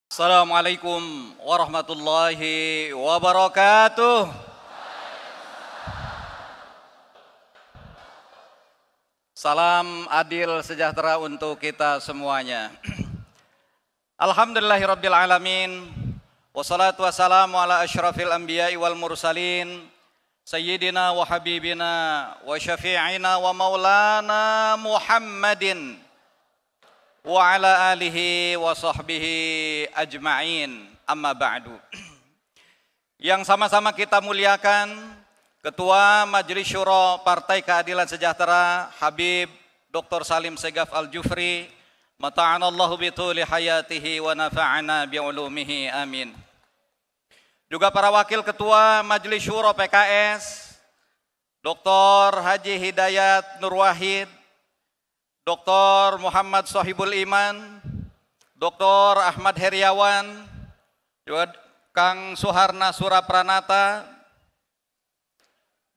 Assalamualaikum warahmatullahi wabarakatuh. Salam adil sejahtera untuk kita semuanya. Alhamdulillahirabbil alamin. Wassalatu wassalamu ala asyrafil anbiya'i wal mursalin sayyidina wa habibina wa syafi'ina wa maulana Muhammadin wa ala alihi wa sahbihi ajma'in, amma ba'du. Yang sama-sama kita muliakan Ketua Majelis Syuro Partai Keadilan Sejahtera Habib Dr. Salim Segaf Al-Jufri, mata'anallahu bituli hayatihi wa nafa'ana bi'ulumihi, amin. Juga para wakil Ketua Majelis Syuro PKS Dr. Haji Hidayat Nur Wahid, Dr. Muhammad Sohibul Iman, Dr. Ahmad Heriawan, juga Kang Suharna Surapranata,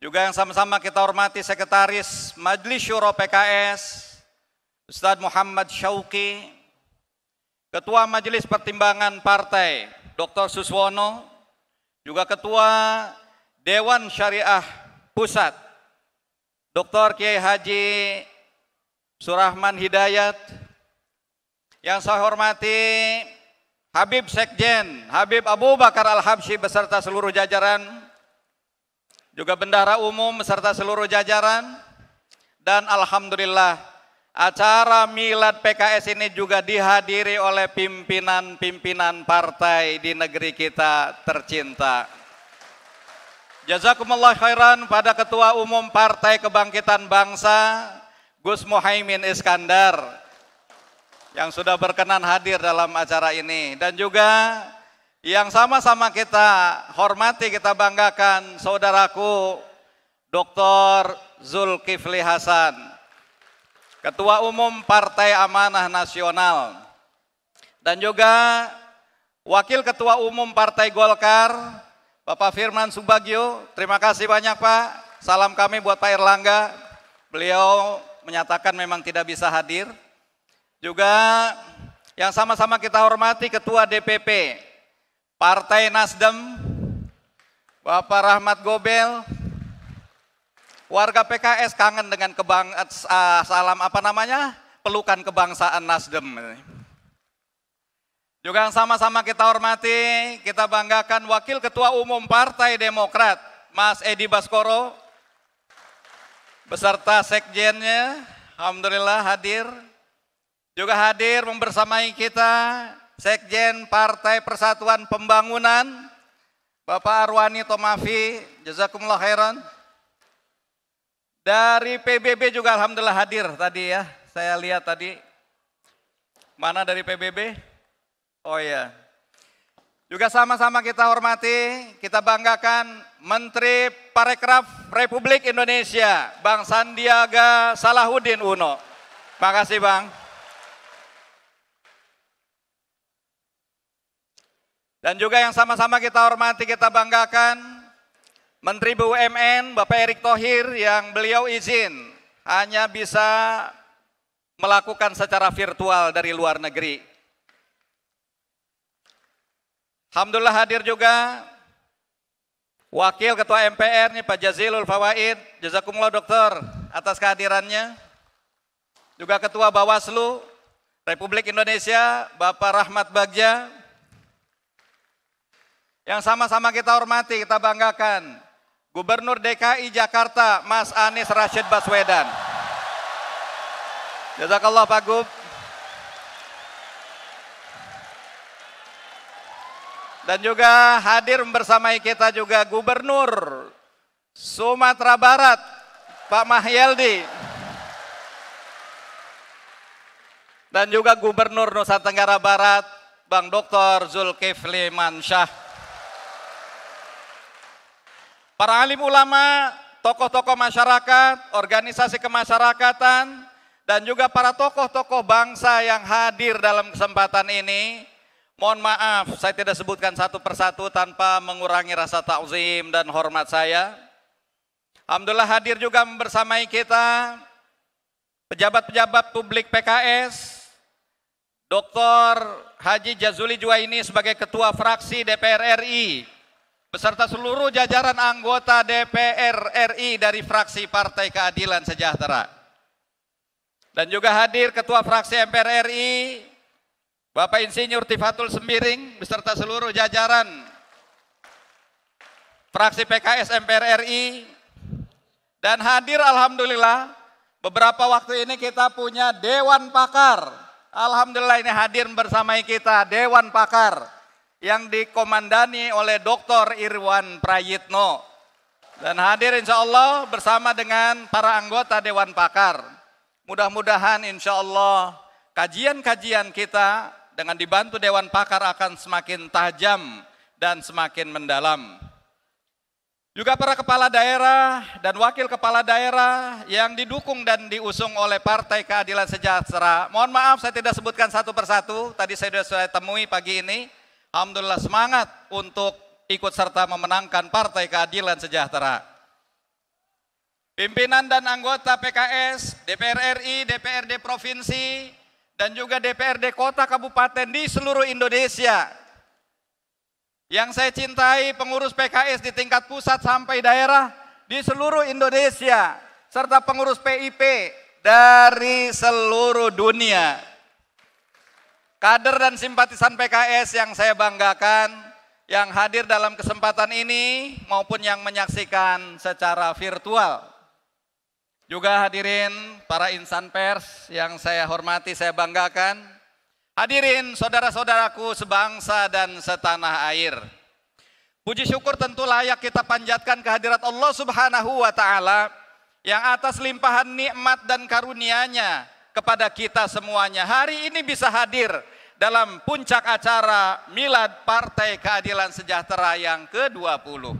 juga yang sama-sama kita hormati Sekretaris Majelis Syuro PKS Ustadz Muhammad Syauqi, Ketua Majelis Pertimbangan Partai Dr. Suswono, juga Ketua Dewan Syariah Pusat Dr. Kiai Haji Surahman Hidayat, yang saya hormati Habib Sekjen Habib Abu Bakar Al-Habsyi beserta seluruh jajaran, juga Bendahara Umum beserta seluruh jajaran, dan alhamdulillah acara milad PKS ini juga dihadiri oleh pimpinan-pimpinan partai di negeri kita tercinta. Jazakumullah khairan pada Ketua Umum Partai Kebangkitan Bangsa Gus Muhaimin Iskandar yang sudah berkenan hadir dalam acara ini, dan juga yang sama-sama kita hormati, kita banggakan saudaraku Dr. Zulkifli Hasan, Ketua Umum Partai Amanah Nasional, dan juga Wakil Ketua Umum Partai Golkar Bapak Firman Subagio. Terima kasih banyak Pak. Salam kami buat Pak Erlangga, beliau menyatakan memang tidak bisa hadir. Juga yang sama-sama kita hormati Ketua DPP Partai Nasdem Bapak Rahmat Gobel. Warga PKS kangen dengan pelukan kebangsaan Nasdem. Juga yang sama-sama kita hormati, kita banggakan Wakil Ketua Umum Partai Demokrat Mas Edi Baskoro beserta sekjennya, alhamdulillah hadir. Juga hadir membersamai kita Sekjen Partai Persatuan Pembangunan Bapak Arwani Tomafi, jazakumullah khairan. Dari PBB juga alhamdulillah hadir tadi ya, saya lihat tadi. Mana dari PBB? Oh iya. Juga sama-sama kita hormati, kita banggakan Menteri Parekraf Republik Indonesia, Bang Sandiaga Salahuddin Uno. Makasih Bang. Dan juga yang sama-sama kita hormati, kita banggakan Menteri BUMN Bapak Erick Thohir, yang beliau izin hanya bisa melakukan secara virtual dari luar negeri. Alhamdulillah hadir juga Wakil Ketua MPR nih Pak Jazilul Fawaid, jazakumullah dokter atas kehadirannya. Juga Ketua Bawaslu Republik Indonesia Bapak Rahmat Bagja. Yang sama-sama kita hormati, kita banggakan Gubernur DKI Jakarta Mas Anies Rashid Baswedan. Jazakallah Pak Gub. Dan juga hadir bersamai kita juga Gubernur Sumatera Barat Pak Mahyeldi, dan juga Gubernur Nusa Tenggara Barat Bang Dr. Zulkifli Mansyah. Para alim ulama, tokoh-tokoh masyarakat, organisasi kemasyarakatan, dan juga para tokoh-tokoh bangsa yang hadir dalam kesempatan ini. Mohon maaf, saya tidak sebutkan satu persatu tanpa mengurangi rasa ta'zim dan hormat saya. Alhamdulillah hadir juga bersamai kita pejabat-pejabat publik PKS, Dr. Haji Jazuli Juwaini sebagai Ketua Fraksi DPR RI, beserta seluruh jajaran anggota DPR RI dari fraksi Partai Keadilan Sejahtera. Dan juga hadir Ketua Fraksi MPR RI, Bapak Insinyur Tifatul Sembiring, beserta seluruh jajaran fraksi PKS MPR RI. Dan hadir alhamdulillah, beberapa waktu ini kita punya Dewan Pakar. Alhamdulillah ini hadir bersama kita Dewan Pakar yang dikomandani oleh Dr. Irwan Prayitno. Dan hadir insya Allah bersama dengan para anggota Dewan Pakar. Mudah-mudahan insya Allah kajian-kajian kita dengan dibantu Dewan Pakar akan semakin tajam dan semakin mendalam. Juga para kepala daerah dan wakil kepala daerah yang didukung dan diusung oleh Partai Keadilan Sejahtera. Mohon maaf saya tidak sebutkan satu persatu, tadi saya sudah temui pagi ini. Alhamdulillah semangat untuk ikut serta memenangkan Partai Keadilan Sejahtera. Pimpinan dan anggota PKS, DPR RI, DPRD Provinsi, dan juga DPRD Kota Kabupaten di seluruh Indonesia. Yang saya cintai pengurus PKS di tingkat pusat sampai daerah di seluruh Indonesia, serta pengurus PIP dari seluruh dunia. Kader dan simpatisan PKS yang saya banggakan, yang hadir dalam kesempatan ini maupun yang menyaksikan secara virtual. Juga hadirin para insan pers yang saya hormati, saya banggakan. Hadirin saudara-saudaraku sebangsa dan setanah air. Puji syukur tentu layak kita panjatkan kehadirat Allah Subhanahu wa Ta'ala yang atas limpahan nikmat dan karunia-Nya kepada kita semuanya. Hari ini bisa hadir dalam puncak acara Milad Partai Keadilan Sejahtera yang ke-20.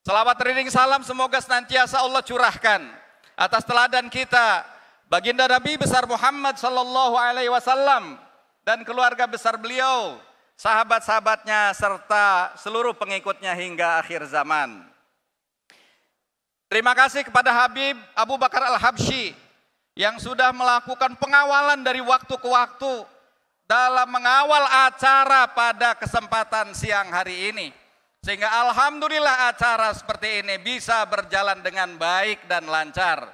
Selawat teriring salam semoga senantiasa Allah curahkan atas teladan kita, baginda Nabi besar Muhammad sallallahu alaihi wasallam, dan keluarga besar beliau, sahabat-sahabatnya, serta seluruh pengikutnya hingga akhir zaman. Terima kasih kepada Habib Abu Bakar Al-Habsyi yang sudah melakukan pengawalan dari waktu ke waktu dalam mengawal acara pada kesempatan siang hari ini. Sehingga alhamdulillah acara seperti ini bisa berjalan dengan baik dan lancar.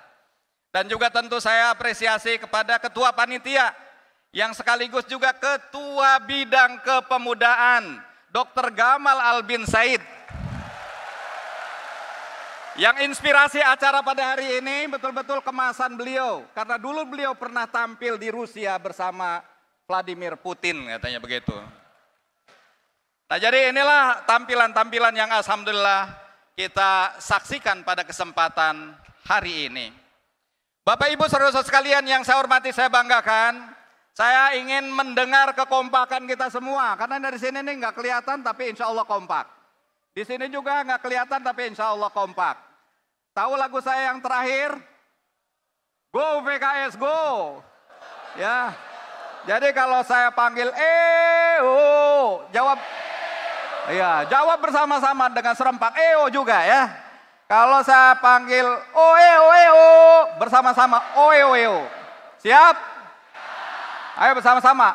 Dan juga tentu saya apresiasi kepada Ketua Panitia yang sekaligus juga Ketua Bidang Kepemudaan, Dr. Gamal Albin Said. Yang inspirasi acara pada hari ini betul-betul kemasan beliau. Karena dulu beliau pernah tampil di Rusia bersama Vladimir Putin, katanya begitu. Nah jadi inilah tampilan-tampilan yang alhamdulillah kita saksikan pada kesempatan hari ini. Bapak Ibu saudara-saudara sekalian yang saya hormati, saya banggakan. Saya ingin mendengar kekompakan kita semua, karena dari sini nih nggak kelihatan tapi insya Allah kompak. Di sini juga nggak kelihatan tapi insya Allah kompak. Tahu lagu saya yang terakhir? Go PKS go! Ya, jadi kalau saya panggil jawab, iya jawab bersama-sama dengan serempak juga ya. Kalau saya panggil bersama-sama siap? Ayo bersama-sama.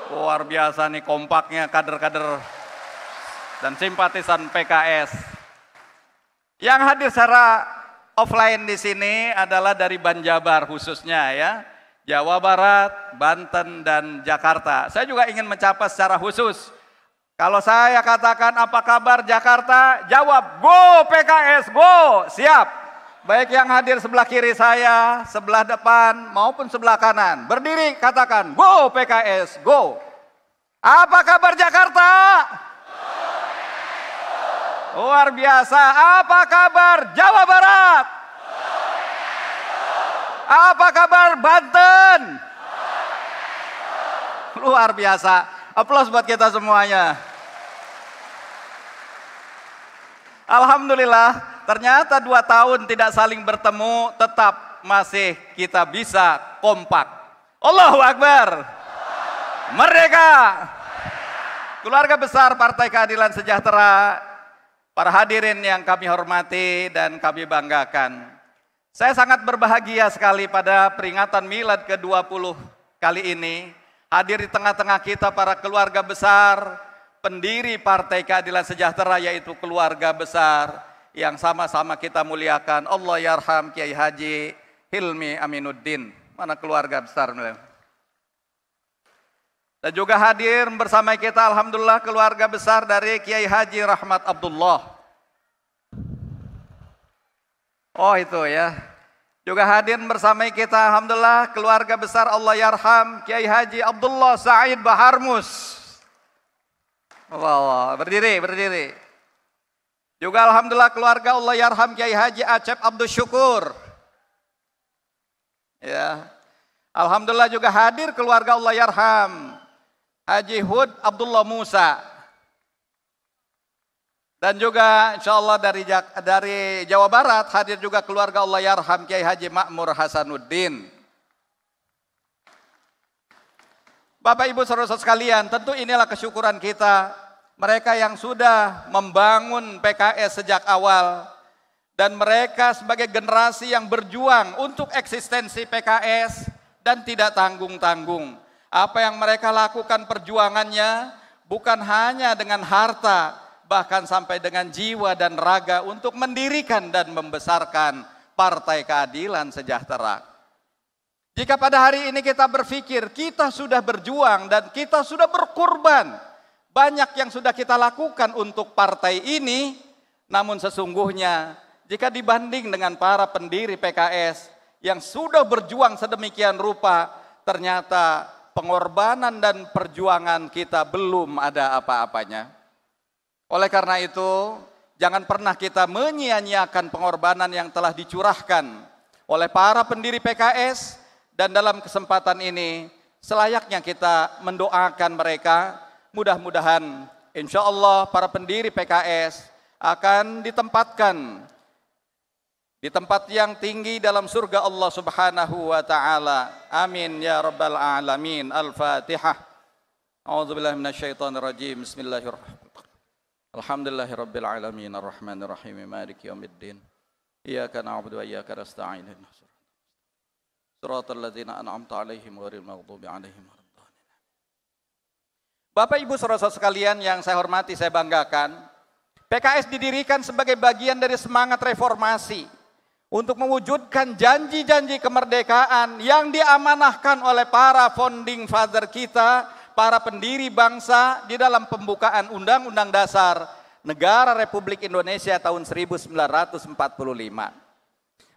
Luar biasa nih kompaknya kader-kader dan simpatisan PKS. Yang hadir secara offline di sini adalah dari Banjabar khususnya ya. Jawa Barat, Banten, dan Jakarta. Saya juga ingin mencapa secara khusus. Kalau saya katakan apa kabar Jakarta, jawab go PKS, go, siap. Baik yang hadir sebelah kiri saya, sebelah depan maupun sebelah kanan. Berdiri katakan go PKS, go. Apa kabar Jakarta? Luar biasa. Apa kabar Jawa Barat? Apa kabar Banten? Luar biasa. Aplaus buat kita semuanya. Alhamdulillah, ternyata 2 tahun tidak saling bertemu, tetap masih kita bisa kompak. Allahu Akbar. Merdeka. Keluarga besar Partai Keadilan Sejahtera, para hadirin yang kami hormati dan kami banggakan. Saya sangat berbahagia sekali pada peringatan Milad ke-20 kali ini, hadir di tengah-tengah kita para keluarga besar, pendiri Partai Keadilan Sejahtera, yaitu keluarga besar yang sama-sama kita muliakan. Allah yarham Kiai Haji Hilmi Aminuddin. Mana keluarga besar? Dan juga hadir bersama kita alhamdulillah keluarga besar dari Kiai Haji Rahmat Abdullah. Oh itu ya. Juga hadir bersama kita alhamdulillah keluarga besar Allah yarham Kiai Haji Abdullah Said Baharmus. Allah, berdiri. Juga alhamdulillah keluarga Allah yarham Kiai Haji Acep Abdul Syukur. Ya. Alhamdulillah juga hadir keluarga Allah yarham Haji Hud Abdullah Musa. Dan juga insya Allah dari Jawa Barat hadir juga keluarga Allah yarham Kiai Haji Makmur Hasanuddin. Bapak Ibu saudara-saudara sekalian, tentu inilah kesyukuran kita. Mereka yang sudah membangun PKS sejak awal. Dan mereka sebagai generasi yang berjuang untuk eksistensi PKS dan tidak tanggung-tanggung. Apa yang mereka lakukan perjuangannya bukan hanya dengan harta, bahkan sampai dengan jiwa dan raga untuk mendirikan dan membesarkan Partai Keadilan Sejahtera. Jika pada hari ini kita berpikir kita sudah berjuang dan kita sudah berkorban, banyak yang sudah kita lakukan untuk partai ini, namun sesungguhnya jika dibanding dengan para pendiri PKS yang sudah berjuang sedemikian rupa, ternyata pengorbanan dan perjuangan kita belum ada apa-apanya. Oleh karena itu, jangan pernah kita menyia-nyiakan pengorbanan yang telah dicurahkan oleh para pendiri PKS, dan dalam kesempatan ini selayaknya kita mendoakan mereka. Mudah-mudahan insya Allah para pendiri PKS akan ditempatkan di tempat yang tinggi dalam surga Allah Subhanahu wa taala. Amin ya rabbal alamin. Al-Fatihah. A'udzubillahi minasyaitonir rajim. Bismillahirrahmanirrahim. Alhamdulillahirabbil alamin arrahmanir rahim maliki yaumiddin. Iyyaka na'budu wa iyyaka nasta'in. Shiratal ladzina an'amta 'alaihim ghairil maghdubi 'alaihim waladdallin. Bapak Ibu saudara-saudara sekalian yang saya hormati, saya banggakan, PKS didirikan sebagai bagian dari semangat reformasi untuk mewujudkan janji-janji kemerdekaan yang diamanahkan oleh para founding father kita, para pendiri bangsa di dalam pembukaan Undang-Undang Dasar Negara Republik Indonesia tahun 1945.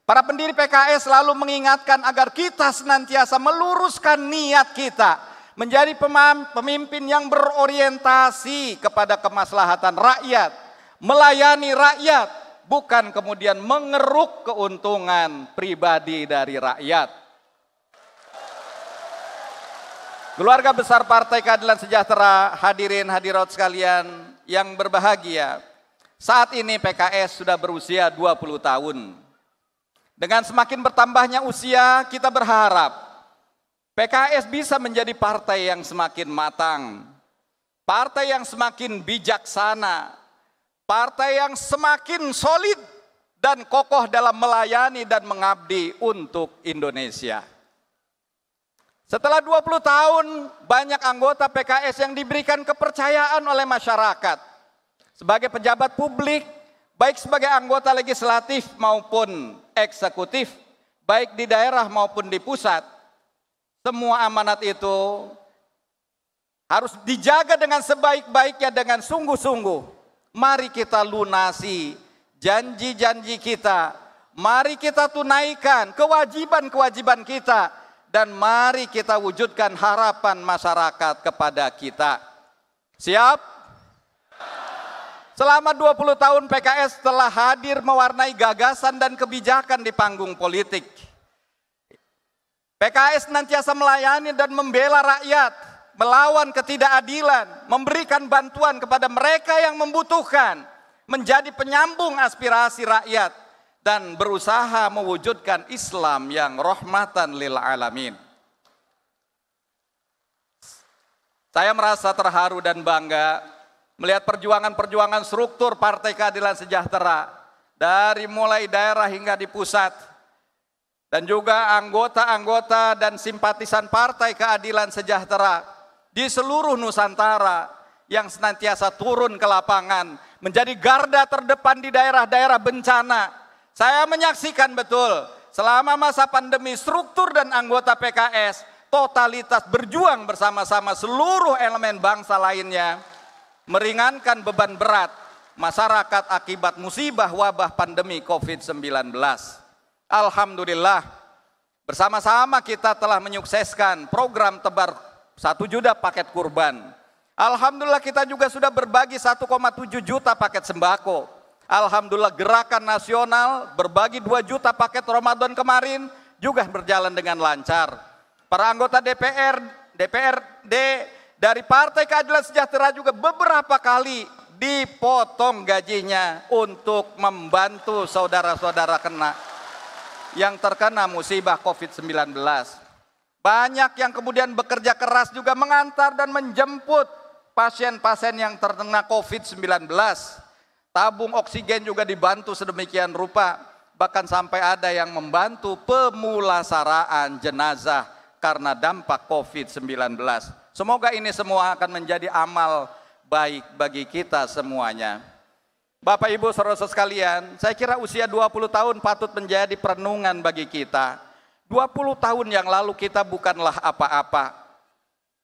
Para pendiri PKS selalu mengingatkan agar kita senantiasa meluruskan niat kita menjadi pemimpin yang berorientasi kepada kemaslahatan rakyat, melayani rakyat, bukan kemudian mengeruk keuntungan pribadi dari rakyat. Keluarga besar Partai Keadilan Sejahtera, hadirin hadirat sekalian yang berbahagia, saat ini PKS sudah berusia 20 tahun. Dengan semakin bertambahnya usia, kita berharap PKS bisa menjadi partai yang semakin matang, partai yang semakin bijaksana, partai yang semakin solid dan kokoh dalam melayani dan mengabdi untuk Indonesia. Setelah 20 tahun, banyak anggota PKS yang diberikan kepercayaan oleh masyarakat sebagai pejabat publik, baik sebagai anggota legislatif maupun eksekutif, baik di daerah maupun di pusat. Semua amanat itu harus dijaga dengan sebaik-baiknya, dengan sungguh-sungguh. Mari kita lunasi janji-janji kita, mari kita tunaikan kewajiban-kewajiban kita, dan mari kita wujudkan harapan masyarakat kepada kita. Siap? Selama 20 tahun PKS telah hadir mewarnai gagasan dan kebijakan di panggung politik. PKS senantiasa melayani dan membela rakyat, melawan ketidakadilan, memberikan bantuan kepada mereka yang membutuhkan, menjadi penyambung aspirasi rakyat, dan berusaha mewujudkan Islam yang rahmatan lil alamin. Saya merasa terharu dan bangga melihat perjuangan-perjuangan struktur Partai Keadilan Sejahtera dari mulai daerah hingga di pusat, dan juga anggota-anggota dan simpatisan Partai Keadilan Sejahtera di seluruh Nusantara yang senantiasa turun ke lapangan menjadi garda terdepan di daerah-daerah bencana. Saya menyaksikan betul selama masa pandemi struktur dan anggota PKS totalitas berjuang bersama-sama seluruh elemen bangsa lainnya meringankan beban berat masyarakat akibat musibah wabah pandemi COVID-19. Alhamdulillah, bersama-sama kita telah menyukseskan program tebar 1 juta paket kurban. Alhamdulillah kita juga sudah berbagi 1,7 juta paket sembako. Alhamdulillah gerakan nasional berbagi 2 juta paket Ramadan kemarin juga berjalan dengan lancar. Para anggota DPRD dari Partai Keadilan Sejahtera juga beberapa kali dipotong gajinya untuk membantu saudara-saudara yang terkena musibah COVID-19. Banyak yang kemudian bekerja keras juga mengantar dan menjemput pasien-pasien yang terkena COVID-19. Tabung oksigen juga dibantu sedemikian rupa, bahkan sampai ada yang membantu pemulasaraan jenazah karena dampak COVID-19. Semoga ini semua akan menjadi amal baik bagi kita semuanya. Bapak Ibu saudara sekalian, saya kira usia 20 tahun patut menjadi perenungan bagi kita. 20 tahun yang lalu kita bukanlah apa-apa,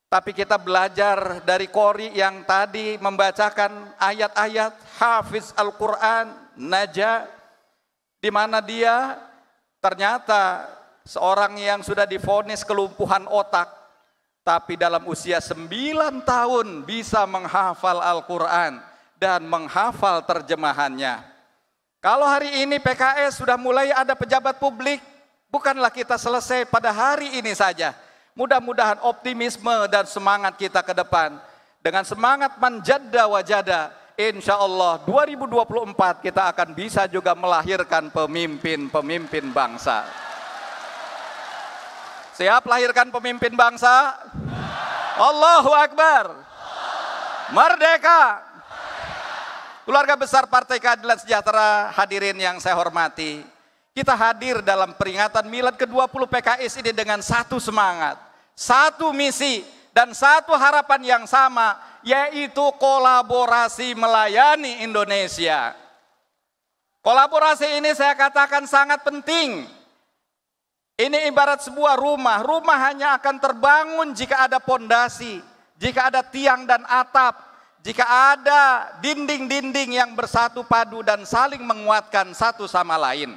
tapi kita belajar dari Qori yang tadi membacakan ayat-ayat Hafiz Al-Quran, Najah, di mana dia ternyata seorang yang sudah divonis kelumpuhan otak, tapi dalam usia 9 tahun bisa menghafal Al-Quran dan menghafal terjemahannya. Kalau hari ini PKS sudah mulai ada pejabat publik, bukanlah kita selesai pada hari ini saja. Mudah-mudahan optimisme dan semangat kita ke depan, dengan semangat manjadda wajada, insya Allah 2024 kita akan bisa juga melahirkan pemimpin-pemimpin bangsa. Siap lahirkan pemimpin bangsa? Allahu Akbar. Merdeka. Keluarga besar Partai Keadilan Sejahtera, hadirin yang saya hormati, kita hadir dalam peringatan milad ke-20 PKS ini dengan satu semangat, satu misi, dan satu harapan yang sama, yaitu kolaborasi melayani Indonesia. Kolaborasi ini saya katakan sangat penting. Ini ibarat sebuah rumah. Rumah hanya akan terbangun jika ada pondasi, jika ada tiang dan atap, jika ada dinding-dinding yang bersatu padu dan saling menguatkan satu sama lain.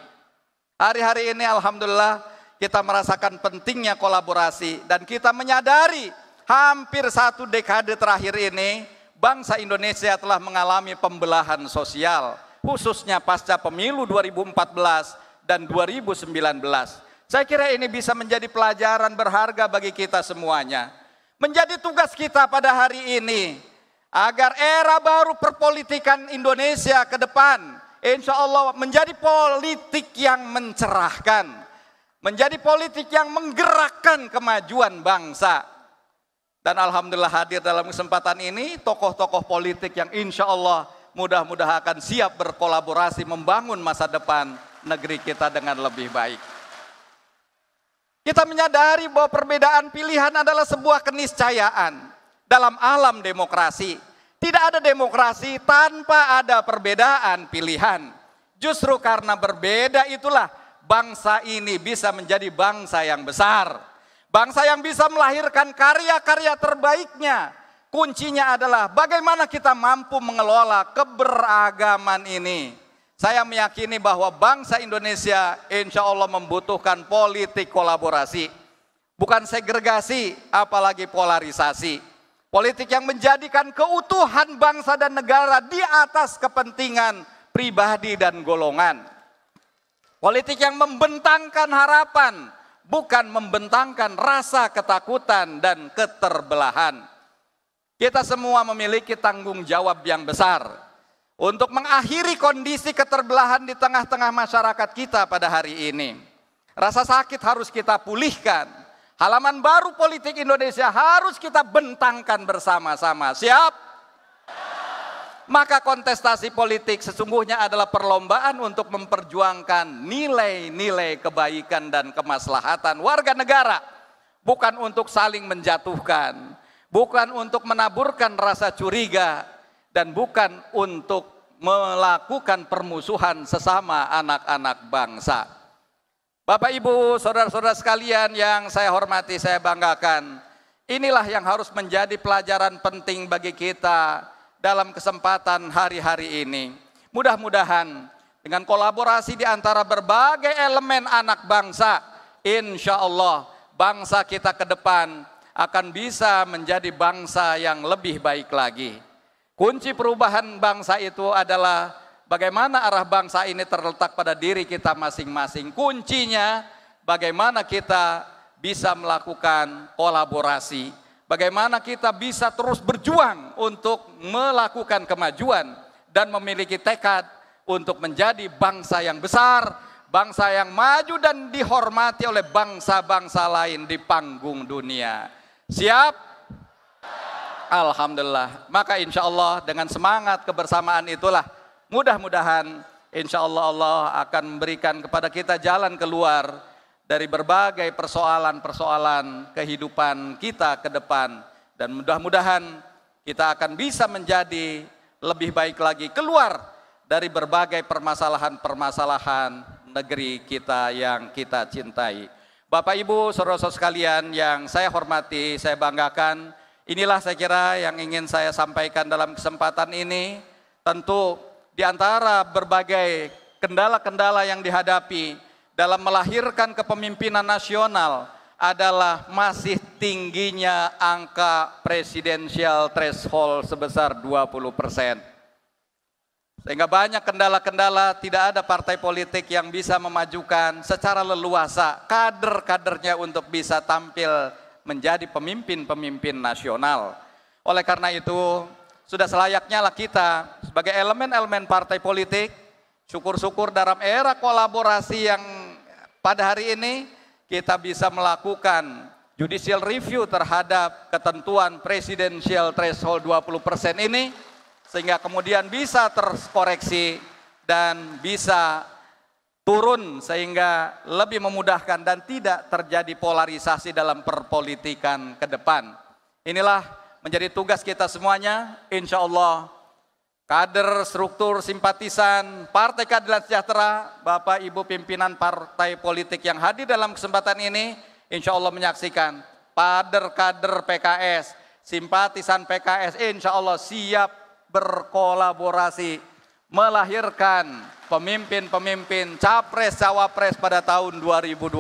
Hari-hari ini alhamdulillah kita merasakan pentingnya kolaborasi, dan kita menyadari hampir 1 dekade terakhir ini bangsa Indonesia telah mengalami pembelahan sosial, khususnya pasca pemilu 2014 dan 2019. Saya kira ini bisa menjadi pelajaran berharga bagi kita semuanya. Menjadi tugas kita pada hari ini, agar era baru perpolitikan Indonesia ke depan, insya Allah menjadi politik yang mencerahkan, menjadi politik yang menggerakkan kemajuan bangsa. Dan alhamdulillah hadir dalam kesempatan ini tokoh-tokoh politik yang insya Allah mudah-mudahan akan siap berkolaborasi membangun masa depan negeri kita dengan lebih baik. Kita menyadari bahwa perbedaan pilihan adalah sebuah keniscayaan dalam alam demokrasi. Tidak ada demokrasi tanpa ada perbedaan pilihan. Justru karena berbeda itulah bangsa ini bisa menjadi bangsa yang besar. Bangsa yang bisa melahirkan karya-karya terbaiknya. Kuncinya adalah bagaimana kita mampu mengelola keberagaman ini. Saya meyakini bahwa bangsa Indonesia insya Allah membutuhkan politik kolaborasi. Bukan segregasi, apalagi polarisasi. Politik yang menjadikan keutuhan bangsa dan negara di atas kepentingan pribadi dan golongan. Politik yang membentangkan harapan, bukan membentangkan rasa ketakutan dan keterbelahan. Kita semua memiliki tanggung jawab yang besar untuk mengakhiri kondisi keterbelahan di tengah-tengah masyarakat kita pada hari ini. Rasa sakit harus kita pulihkan, Halaman baru politik Indonesia harus kita bentangkan bersama-sama. Siap? Maka kontestasi politik sesungguhnya adalah perlombaan untuk memperjuangkan nilai-nilai kebaikan dan kemaslahatan warga negara. Bukan untuk saling menjatuhkan, bukan untuk menaburkan rasa curiga, dan bukan untuk melakukan permusuhan sesama anak-anak bangsa. Bapak, Ibu, saudara-saudara sekalian yang saya hormati, saya banggakan, inilah yang harus menjadi pelajaran penting bagi kita dalam kesempatan hari-hari ini. Mudah-mudahan dengan kolaborasi di antara berbagai elemen anak bangsa, insya Allah bangsa kita ke depan akan bisa menjadi bangsa yang lebih baik lagi. Kunci perubahan bangsa itu adalah bagaimana arah bangsa ini terletak pada diri kita masing-masing. Kuncinya bagaimana kita bisa melakukan kolaborasi, bagaimana kita bisa terus berjuang untuk melakukan kemajuan dan memiliki tekad untuk menjadi bangsa yang besar, bangsa yang maju dan dihormati oleh bangsa-bangsa lain di panggung dunia. Siap? Alhamdulillah. Maka insya Allah dengan semangat kebersamaan itulah mudah-mudahan insya Allah Allah akan memberikan kepada kita jalan keluar dari berbagai persoalan-persoalan kehidupan kita ke depan. Dan mudah-mudahan kita akan bisa menjadi lebih baik lagi keluar dari berbagai permasalahan-permasalahan negeri kita yang kita cintai. Bapak, Ibu, saudara-saudara sekalian yang saya hormati, saya banggakan, inilah saya kira yang ingin saya sampaikan dalam kesempatan ini. Tentu di antara berbagai kendala-kendala yang dihadapi dalam melahirkan kepemimpinan nasional adalah masih tingginya angka presidensial threshold sebesar 20%. Sehingga banyak kendala-kendala, tidak ada partai politik yang bisa memajukan secara leluasa kader-kadernya untuk bisa tampil menjadi pemimpin-pemimpin nasional. Oleh karena itu, sudah selayaknya lah kita sebagai elemen-elemen partai politik, syukur-syukur dalam era kolaborasi yang pada hari ini kita bisa melakukan judicial review terhadap ketentuan presidensial threshold 20% ini, sehingga kemudian bisa terkoreksi dan bisa turun sehingga lebih memudahkan dan tidak terjadi polarisasi dalam perpolitikan ke depan. Inilah menjadi tugas kita semuanya, insya Allah kader, struktur, simpatisan Partai Keadilan Sejahtera, Bapak Ibu pimpinan partai politik yang hadir dalam kesempatan ini, insya Allah menyaksikan kader-kader PKS, simpatisan PKS, insya Allah siap berkolaborasi melahirkan pemimpin-pemimpin capres-cawapres pada tahun 2024.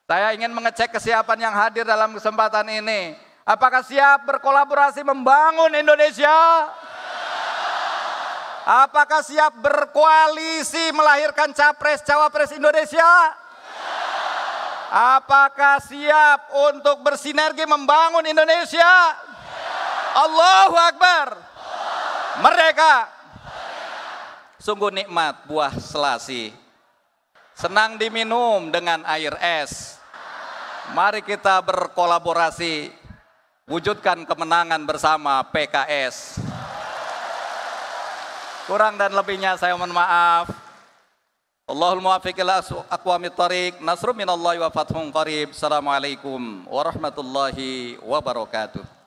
Saya ingin mengecek kesiapan yang hadir dalam kesempatan ini. Apakah siap berkolaborasi membangun Indonesia? Apakah siap berkoalisi melahirkan capres-cawapres Indonesia? Apakah siap untuk bersinergi membangun Indonesia? Allahu Akbar. Merdeka. Sungguh nikmat buah selasi, senang diminum dengan air es. Mari kita berkolaborasi, wujudkan kemenangan bersama PKS. Kurang dan lebihnya saya mohon maaf. Allahul muwaffiq ila aqwamit thariq, nasrun minallahi wa fathun qarib. Assalamualaikum warahmatullahi wabarakatuh.